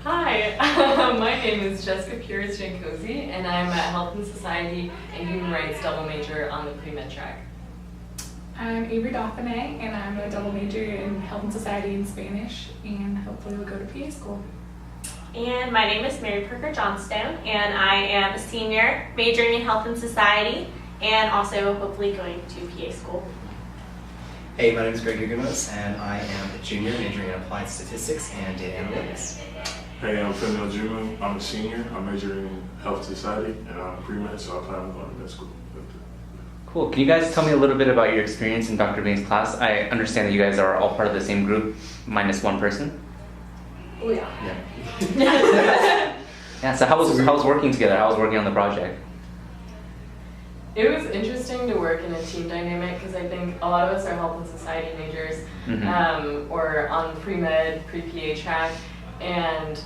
Hi, my name is Jessica Pires-Jankosi, and I'm a Health and Society and Human Rights double major on the pre-med track. I'm Avery Dauphiné, and I'm a double major in Health and Society and Spanish, and hopefully we'll go to PA school. And my name is Mary Parker Johnstone, and I am a senior majoring in Health and Society, and also hopefully going to PA school. Hey, my name is Greg Gugunos, and I am a junior majoring in Applied Statistics and Data Analytics. Hey, I'm Fenel Juma. I'm a senior. I'm majoring in Health Society, and I'm pre-med, so I plan on going to med school. Cool. Can you guys tell me a little bit about your experience in Dr. Bain's class? I understand that you guys are all part of the same group, minus one person. Oh yeah. Yeah. So how was working together? How was working on the project? It was interesting to work in a team dynamic because I think a lot of us are Health and Society majors, or on pre-med, pre-PA track, and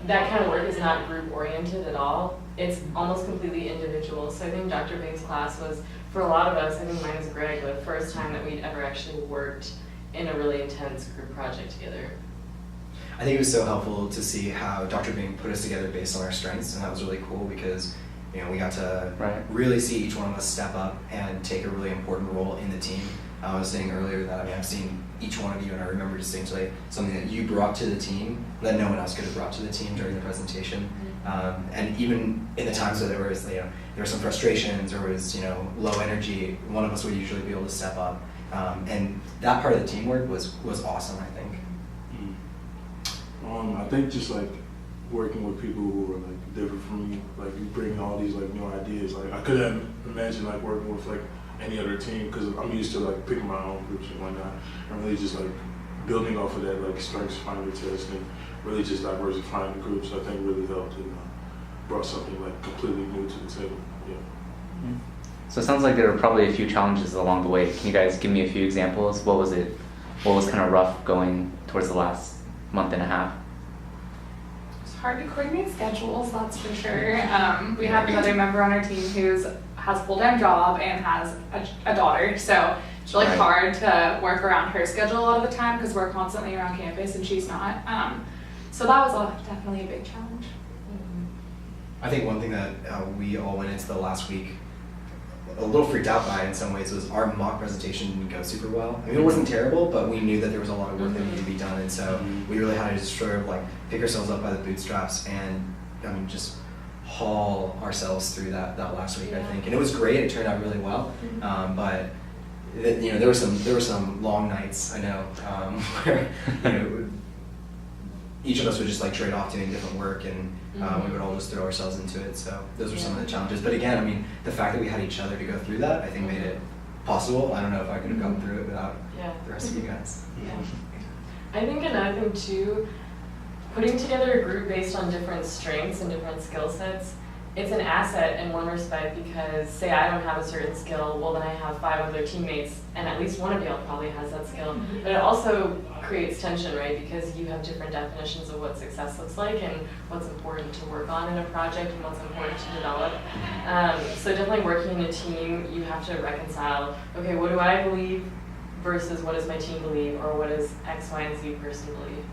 that kind of work is not group oriented at all. It's almost completely individual. So I think Dr. Bain's class was, for a lot of us, I think mine was Greg, the first time that we'd ever actually worked in a really intense group project together. I think it was so helpful to see how Dr. Bain put us together based on our strengths, and that was really cool because we got to really see each one of us step up and take a really important role in the team. I was saying earlier that I've seen each one of you, and I remember distinctly something that you brought to the team that no one else could have brought to the team during the presentation. And even in the times where there was, there were some frustrations or was, low energy, one of us would usually be able to step up. And that part of the teamwork was awesome, I think. I think just like working with people who are like different from me, like you bring all these like new ideas. Like I couldn't imagine like working with like any other team because I'm used to like picking my own groups and whatnot, and really just like building off of that like strengths finder test and really just diversifying the groups. I think really helped and brought something like completely new to the table. Yeah. So it sounds like there were probably a few challenges along the way. Can you guys give me a few examples? What was kind of rough going towards the last month and a half? It's hard to coordinate schedules, that's for sure. We have another member on our team who has a full-time job and has a daughter, so it's really hard to work around her schedule a lot of the time because we're constantly around campus and she's not. So that was definitely a big challenge. I think one thing that we all went into the last week a little freaked out by in some ways was our mock presentation didn't go super well. I mean, it wasn't terrible, but we knew that there was a lot of work that needed to be done, and so we really had to just sort of like pick ourselves up by the bootstraps and just haul ourselves through that last week, I think. And it was great. It turned out really well, but there were some long nights, I know, where each of us would just like trade off doing different work, and we would all just throw ourselves into it. So those were some of the challenges. But again, I mean, the fact that we had each other to go through that, I think made it possible. I don't know if I could have gone through it without the rest of you guys. Yeah. I think another thing too, putting together a group based on different strengths and different skill sets, it's an asset in one respect because say I don't have a certain skill, well then I have 5 other teammates and at least one of y'all probably has that skill. But it also creates tension, right? Because you have different definitions of what success looks like and what's important to work on in a project and what's important to develop. So definitely working in a team, you have to reconcile, okay, what do I believe versus what does my team believe, or what does X, Y, and Z person believe?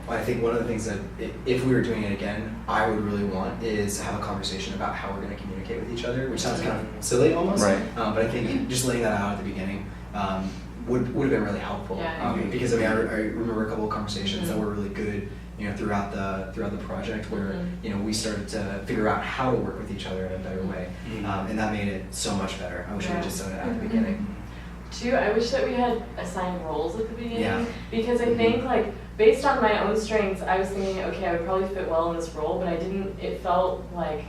Well, I think one of the things that, if we were doing it again, I would really want is to have a conversation about how we're going to communicate with each other, which sounds kind of silly almost, but I think just laying that out at the beginning would have been really helpful. Because I remember a couple of conversations that were really good, throughout the project where we started to figure out how to work with each other in a better way, and that made it so much better. I wish we had just done it at the beginning. Too, I wish that we had assigned roles at the beginning because I think like based on my own strengths, I was thinking, okay, I would probably fit well in this role, but I didn't. It felt like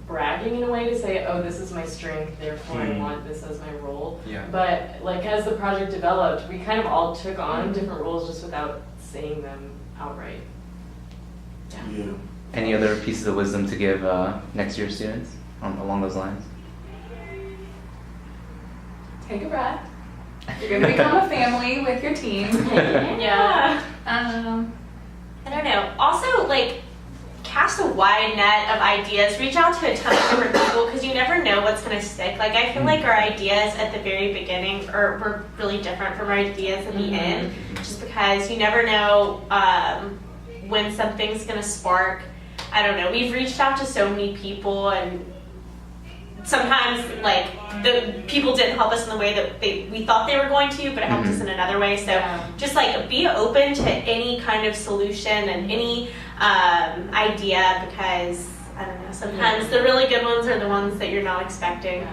bragging in a way to say, oh, this is my strength, therefore I want this as my role. But like as the project developed, we kind of all took on different roles just without saying them outright. Any other pieces of wisdom to give next year's students along those lines? Take a breath. You're going to become a family with your team. I don't know. Also, like, cast a wide net of ideas, reach out to a ton of different people because you never know what's going to stick. Like I feel like our ideas at the very beginning were really different from our ideas in the end, just because you never know when something's going to spark. I don't know. We've reached out to so many people, and sometimes like the people didn't help us in the way that we thought they were going to, but it helped us in another way. So just like be open to any kind of solution and any idea, because I don't know, sometimes the really good ones are the ones that you're not expecting.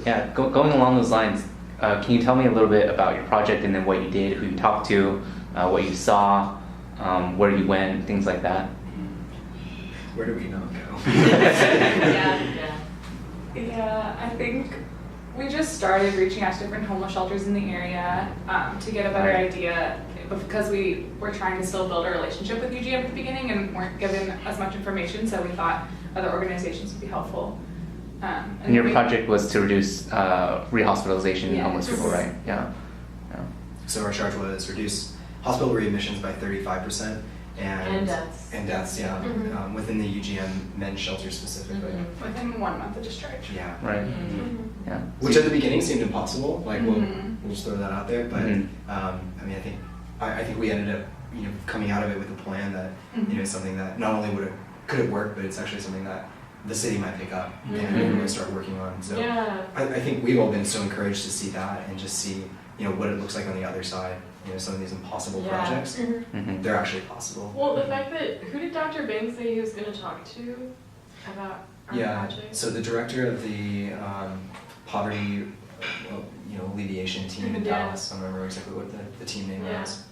Yeah, going along those lines, can you tell me a little bit about your project and then what you did, who you talked to, what you saw, where you went, things like that? Where do we not go? Yeah, I think we just started reaching out to different homeless shelters in the area to get a better idea, because we were trying to still build a relationship with UGM at the beginning and weren't given as much information, so we thought other organizations would be helpful. And your project was to reduce rehospitalization in homeless people, right? Yeah. So our charge was reduce hospital readmissions by 35%. And deaths, yeah, within the UGM men's shelter specifically. Within 1 month of discharge. Yeah. Right. Yeah. Which at the beginning seemed impossible. Like we'll just throw that out there, but I mean, I think we ended up coming out of it with a plan that is something that not only could it work, but it's actually something that the city might pick up and really start working on. So I think we've all been so encouraged to see that and just see what it looks like on the other side. Some of these impossible projects, they're actually possible. Well, the fact that, who did Dr. Bing say he was going to talk to about our project? So the director of the poverty alleviation team in Dallas, I don't remember exactly what the team name was.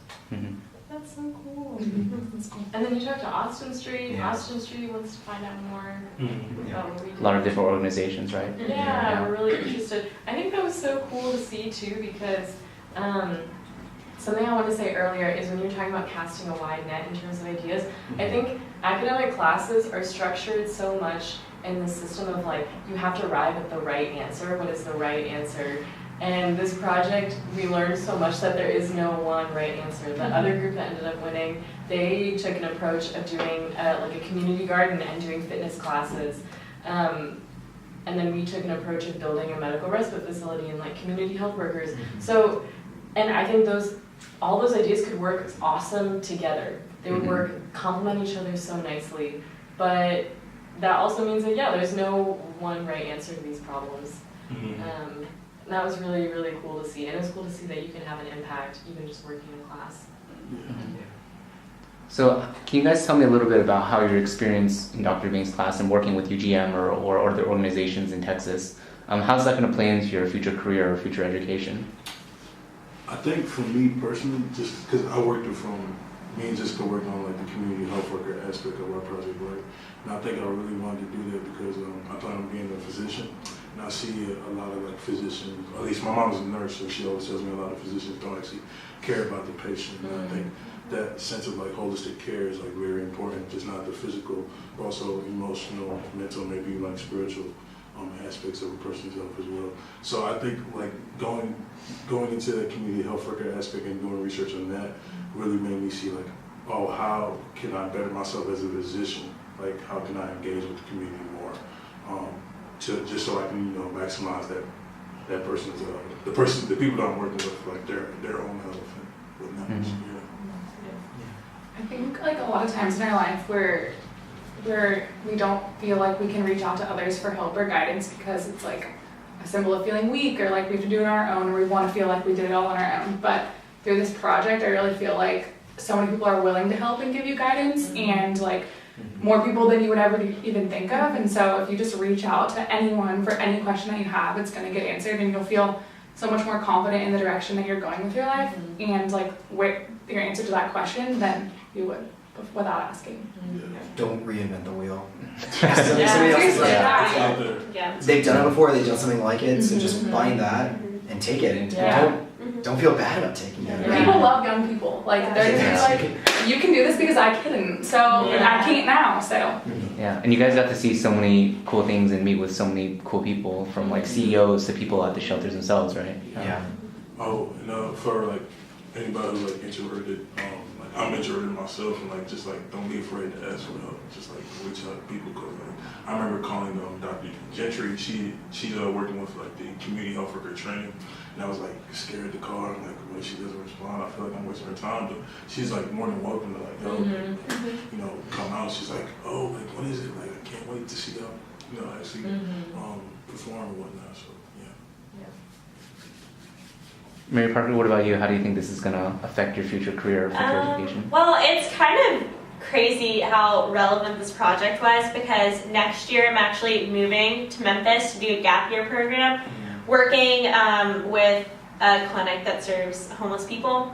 That's so cool. And then you talked to Austin Street. Yeah. Austin Street wants to find out more about what we do. A lot of different organizations, right? Yeah, we're really interested. I think that was so cool to see too, because something I wanted to say earlier is when you're talking about casting a wide net in terms of ideas, I think academic classes are structured so much in the system of like, you have to arrive at the right answer. What is the right answer? And this project, we learned so much that there is no one right answer. The other group that ended up winning, they took an approach of doing like a community garden and doing fitness classes. And then we took an approach of building a medical respite facility and like community health workers. So, and I think all those ideas could work awesome together. They would complement each other so nicely. But that also means that, there's no one right answer to these problems. And that was really, really cool to see. And it was cool to see that you can have an impact even just working in class. So can you guys tell me a little bit about how your experience in Dr. Bing's class and working with UGM or other organizations in Texas, how's that going to play into your future career or future education? I think for me personally, just because I worked with me and Jessica worked on like the community health worker aspect of our project work, and I think I really wanted to do that because I plan on being a physician, and I see a lot of like physicians, at least my mom's a nurse, so she always tells me a lot of physicians don't actually care about the patient, and I think that sense of like holistic care is like very important, just not the physical, but also emotional, mental, maybe like spiritual aspects of a person's health as well. So I think like going into the community health worker aspect and doing research on that really made me see like, oh, how can I better myself as a physician? Like how can I engage with the community more? Just so I can maximize that person's the people that I'm working with, like their own health and whatnot. I think like a lot of times in our life where we don't feel like we can reach out to others for help or guidance because it's like a symbol of feeling weak, or like we have to do it on our own, or we want to feel like we did it all on our own. But through this project, I really feel like so many people are willing to help and give you guidance, and like more people than you would ever even think of. And so if you just reach out to anyone for any question that you have, it's going to get answered, and you'll feel so much more confident in the direction that you're going with your life and like your answer to that question than you would without asking. Don't reinvent the wheel. Seriously, They've done it before, they've done something like it, so just find that and take it, and don't feel bad about taking it. People love young people. Like they're gonna be like, you can do this because I couldn't, so I can't now. So and you guys got to see so many cool things and meet with so many cool people, from like CEOs to people at the shelters themselves, right? Yeah. Oh, and for like anybody who's like introverted, like I'm introverted myself, and like just like don't be afraid to ask for help. Just like reach out to people. Cause like I remember calling Dr. Gentry. She's working with like the community health worker training, and I was like scared to call her. I'm like, well, she doesn't respond. I feel like I'm wasting her time, but she's like more than welcome to like help, you know, come out. She's like, oh, like what is it? Like I can't wait to see y'all, you know, actually perform and whatnot. So yeah. Mary Parker, what about you? How do you think this is going to affect your future career or future education? Well, it's kind of crazy how relevant this project was because next year I'm actually moving to Memphis to do a gap year program, working with a clinic that serves homeless people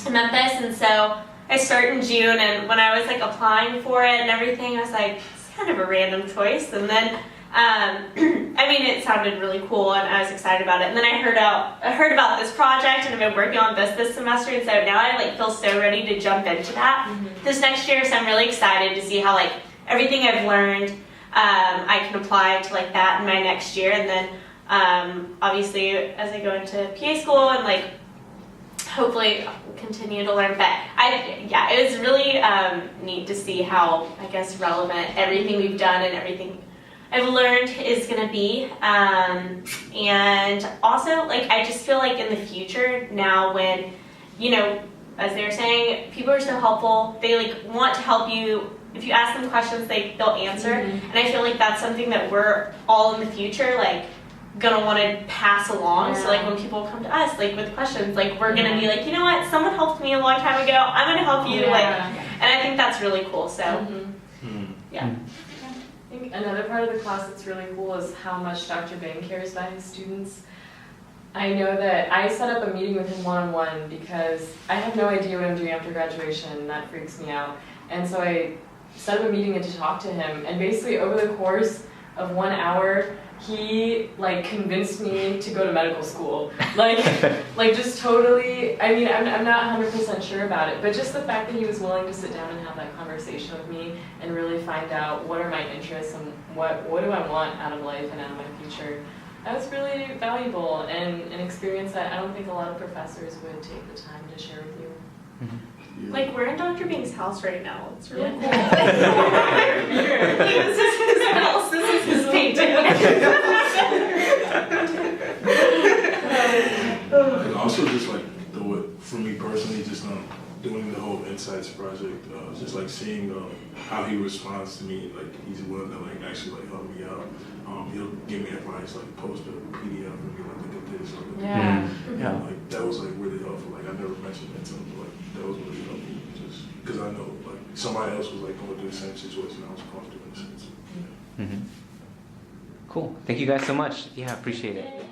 in Memphis. And so I start in June, and when I was like applying for it and everything, I was like, it's kind of a random choice. And then I mean, it sounded really cool, and I was excited about it. And then I heard about this project, and I've been working on this semester, and so now I like feel so ready to jump into that this next year. So I'm really excited to see how like everything I've learned I can apply to like that in my next year, and then obviously as I go into PA school and like hopefully continue to learn. But it was really neat to see how I guess relevant everything we've done and everything I've learned is gonna be, and also like I just feel like in the future now when, you know, as they were saying, people are so helpful, they like want to help you. If you ask them questions, they'll answer, and I feel like that's something that we're all in the future like gonna want to pass along. So like when people come to us like with questions, like we're gonna be like, you know what, someone helped me a long time ago, I'm gonna help you, like, and I think that's really cool. So yeah. I think another part of the class that's really cool is how much Dr. Bing cares about his students. I know that I set up a meeting with him one-on-one because I have no idea what I'm doing after graduation, and that freaks me out. And so I set up a meeting to talk to him, and basically over the course of 1 hour, he like convinced me to go to medical school. Like just totally, I mean, I'm not 100% sure about it, but just the fact that he was willing to sit down and have that conversation with me and really find out what are my interests and what do I want out of life and out of my future. That was really valuable and an experience that I don't think a lot of professors would take the time to share with you. Yeah. Like we're in Dr. Bing's house right now. It's really cool. This is his house. This is his painting. And also just like for me personally, just doing the whole Insights project, just like seeing how he responds to me, like he's willing to like actually like help me out. He'll give me advice, like post a PDF and be like, look at this, or look at that. Yeah. Like that was like really helpful. Like I never mentioned that to him, but like that was really helpful. Just because I know like somebody else was like going through the same situation I was going through in a sense. Cool. Thank you guys so much. Yeah, appreciate it.